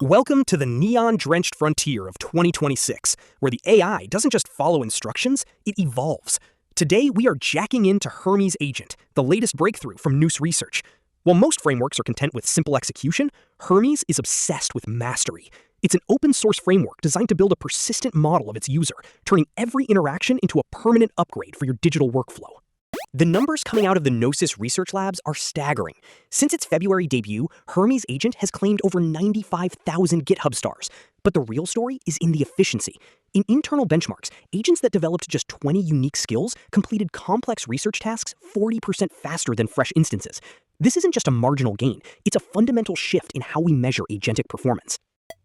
Welcome to the neon-drenched frontier of 2026, where the AI doesn't just follow instructions, it evolves. Today, we are jacking into Hermes Agent, the latest breakthrough from Nous Research. While most frameworks are content with simple execution, Hermes is obsessed with mastery. It's an open-source framework designed to build a persistent model of its user, turning every interaction into a permanent upgrade for your digital workflow. The numbers coming out of the Gnosis research labs are staggering. Since its February debut, Hermes Agent has claimed over 95,000 GitHub stars. But the real story is in the efficiency. In internal benchmarks, agents that developed just 20 unique skills completed complex research tasks 40% faster than fresh instances. This isn't just a marginal gain, it's a fundamental shift in how we measure agentic performance.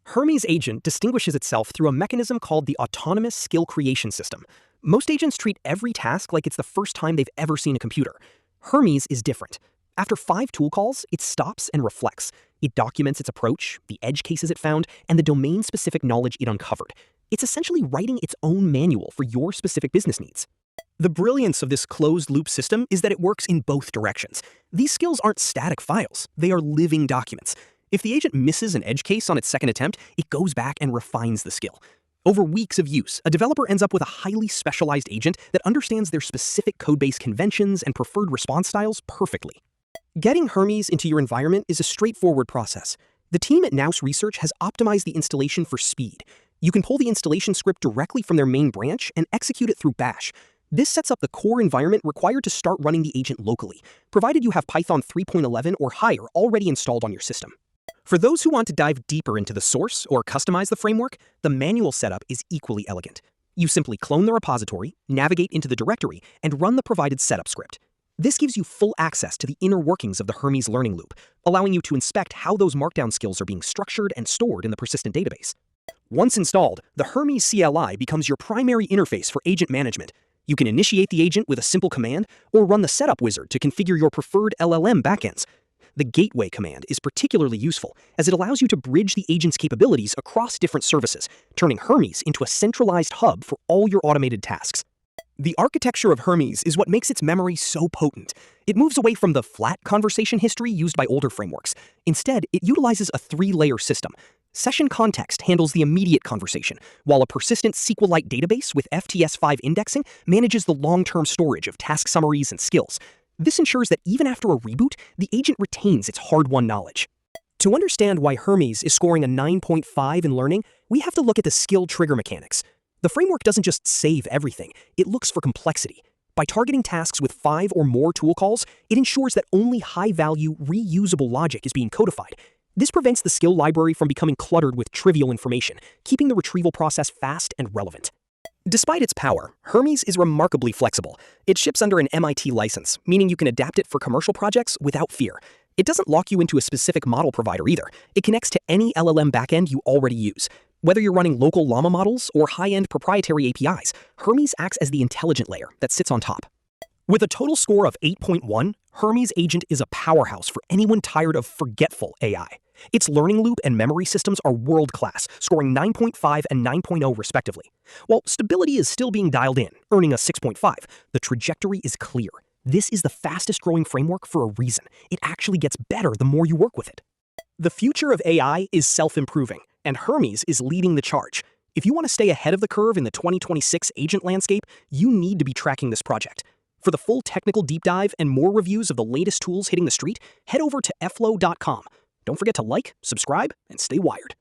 Hermes Agent distinguishes itself through a mechanism called the Autonomous Skill Creation System. Most agents treat every task like it's the first time they've ever seen a computer. Hermes is different. After 5 tool calls, it stops and reflects. It documents its approach, the edge cases it found, and the domain-specific knowledge it uncovered. It's essentially writing its own manual for your specific business needs. The brilliance of this closed-loop system is that it works in both directions. These skills aren't static files, they are living documents. If the agent misses an edge case on its second attempt, it goes back and refines the skill. Over weeks of use, a developer ends up with a highly specialized agent that understands their specific codebase conventions and preferred response styles perfectly. Getting Hermes into your environment is a straightforward process. The team at Nous Research has optimized the installation for speed. You can pull the installation script directly from their main branch and execute it through Bash. This sets up the core environment required to start running the agent locally, provided you have Python 3.11 or higher already installed on your system. For those who want to dive deeper into the source or customize the framework, the manual setup is equally elegant. You simply clone the repository, navigate into the directory, and run the provided setup script. This gives you full access to the inner workings of the Hermes learning loop, allowing you to inspect how those markdown skills are being structured and stored in the persistent database. Once installed, the Hermes CLI becomes your primary interface for agent management. You can initiate the agent with a simple command, or run the setup wizard to configure your preferred LLM backends. The gateway command is particularly useful, as it allows you to bridge the agent's capabilities across different services, turning Hermes into a centralized hub for all your automated tasks. The architecture of Hermes is what makes its memory so potent. It moves away from the flat conversation history used by older frameworks. Instead, it utilizes a 3-layer system. Session context handles the immediate conversation, while a persistent SQLite database with FTS5 indexing manages the long-term storage of task summaries and skills. This ensures that even after a reboot, the agent retains its hard-won knowledge. To understand why Hermes is scoring a 9.5 in learning, we have to look at the skill trigger mechanics. The framework doesn't just save everything, it looks for complexity. By targeting tasks with 5 or more tool calls, it ensures that only high-value, reusable logic is being codified. This prevents the skill library from becoming cluttered with trivial information, keeping the retrieval process fast and relevant. Despite its power, Hermes is remarkably flexible. It ships under an MIT license, meaning you can adapt it for commercial projects without fear. It doesn't lock you into a specific model provider either. It connects to any LLM backend you already use. Whether you're running local llama models or high-end proprietary APIs, Hermes acts as the intelligent layer that sits on top. With a total score of 8.1, Hermes Agent is a powerhouse for anyone tired of forgetful AI. Its learning loop and memory systems are world-class, scoring 9.5 and 9.0 respectively. While stability is still being dialed in, earning a 6.5, the trajectory is clear. This is the fastest-growing framework for a reason. It actually gets better the more you work with it. The future of AI is self-improving, and Hermes is leading the charge. If you want to stay ahead of the curve in the 2026 agent landscape, you need to be tracking this project. For the full technical deep dive and more reviews of the latest tools hitting the street, head over to Effloow.com. Don't forget to like, subscribe, and stay wired.